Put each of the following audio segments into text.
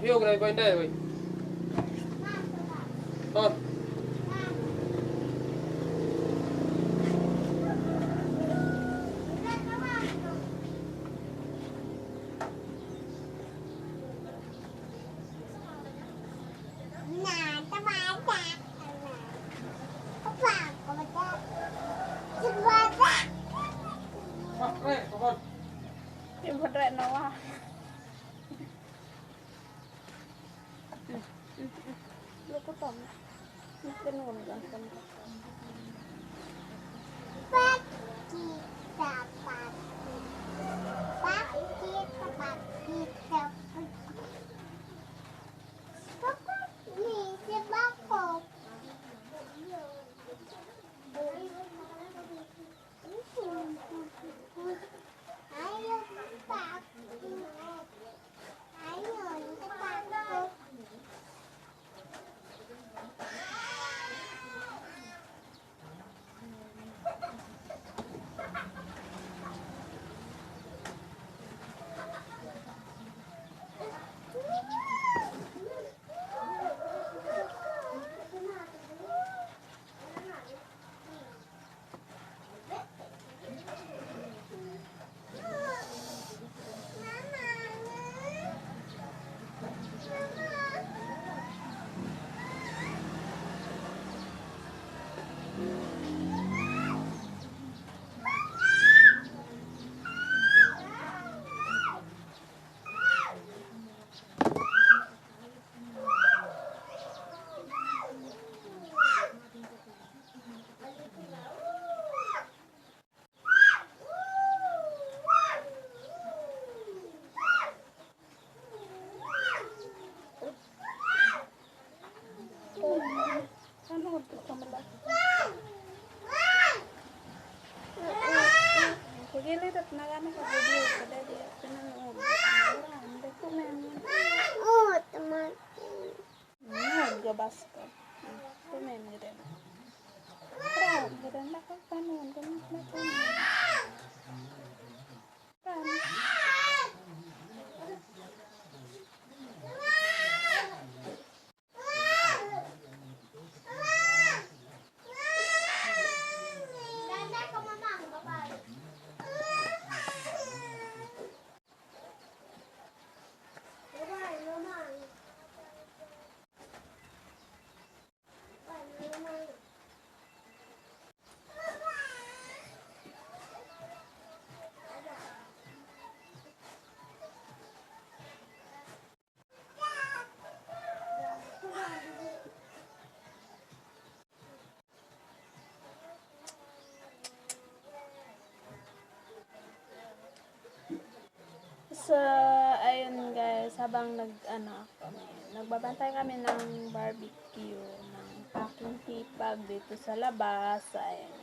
Yuk, naik pandai, woi. Oh. Yung padre nawa. Luto tam. Ganun lang tam. Ano ito sa malaki? Kagilid at nagano ka video ka dali at pinanood. Hindi ko men. Teman. Gabas ka. Kumen gede. Gede na ka panon kan na panon. So, ayun guys, habang nagbabantay kami ng barbecue ng aking hipag dito sa labas. Ayun,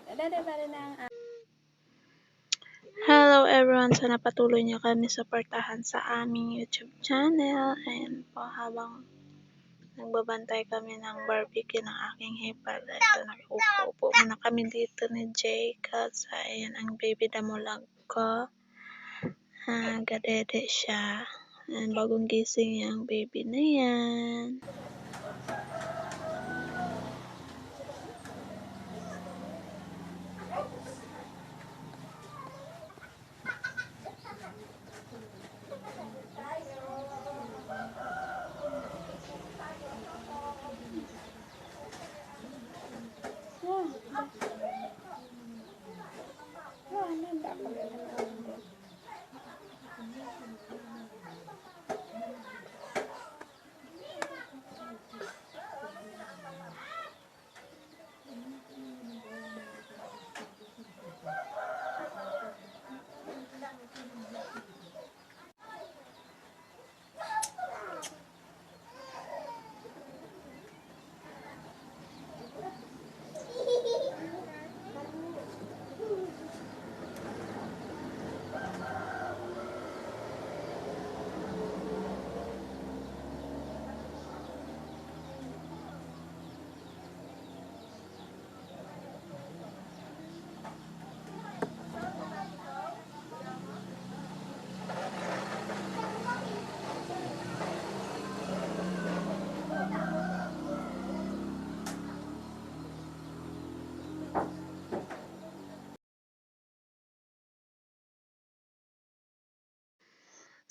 hello everyone, sana patuloy niyo kami suportahan sa aming YouTube channel. Ayun po, habang nagbabantay kami ng barbecue ng aking hipag. Ito, nakuupo muna kami dito ni Jacob. Ayun, ang baby damulag ko. Gadede siya. And bagong gising yung baby na yan.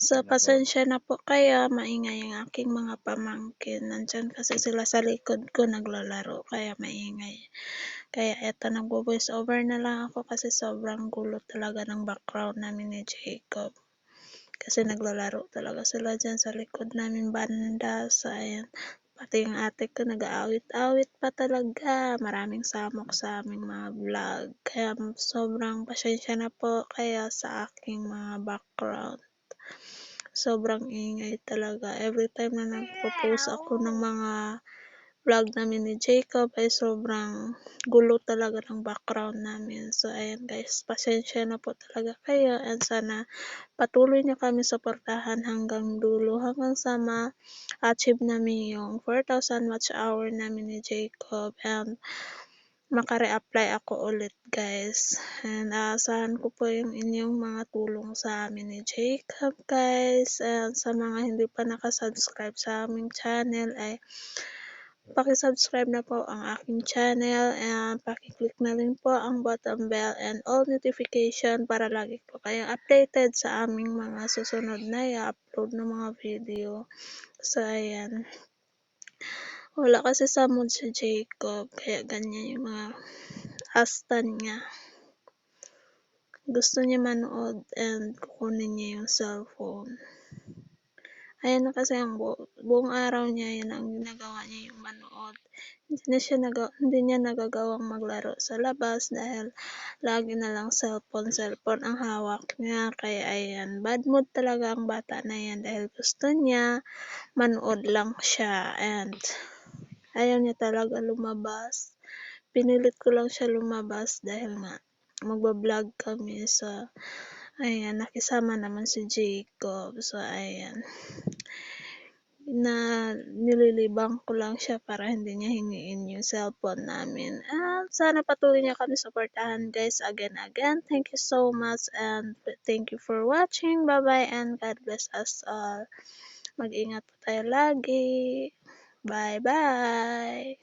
So, Naku, pasensya na po kayo, maingay ang aking mga pamangkin. Nandiyan kasi sila sa likod ko naglalaro kaya maingay. Kaya eto nagvo-voice over na lang ako kasi sobrang gulo talaga ng background namin ni Jacob. Kasi naglalaro talaga sila diyan sa likod namin banda. So, ayan. Pati yung ate ko nag-aawit-awit pa talaga. Maraming samok sa aming mga vlog. Kaya sobrang pasensya na po kaya sa aking mga background. Sobrang ingay talaga. Every time na nagpo-post ako ng mga vlog namin ni Jacob ay sobrang gulo talaga ng background namin. So, ayan guys, pasensya na po talaga kayo and sana patuloy niyo kami suportahan hanggang dulo hanggang sa ma-achieve namin yung 4,000 watch hour namin ni Jacob and maka-reapply ako ulit guys. And aasahan ko po yung inyong mga tulong sa amin ni Jacob guys. And sa mga hindi pa nakasubscribe sa aming channel ay paki-subscribe na po ang aking channel and paki-click na rin po ang button bell and all notification para lagi po kayong updated sa aming mga susunod na i-upload na mga video. So, ayan. Wala kasi sa mood si Jacob kaya ganyan yung mga astan niya. Gusto niya manood and kukunin niya yung cellphone. Ayan na kasi ang buong araw niya, yan ang ginagawa niya yung manood. Hindi niya nagagawang maglaro sa labas dahil lagi na lang cellphone ang hawak niya. Kaya ayan, bad mood talaga ang bata na yan dahil gusto niya manood lang siya and ayaw niya talaga lumabas. Pinilit ko lang siya lumabas dahil nga magba-vlog kami sa ayan, nakisama naman si Jacob. So, ayan. Nililibang ko lang siya para hindi niya hingiin yung cellphone namin. At sana patuloy niyo kami suportahan guys again. Thank you so much and thank you for watching. Bye-bye and God bless us all. Mag-ingat po tayo lagi. Bye-bye.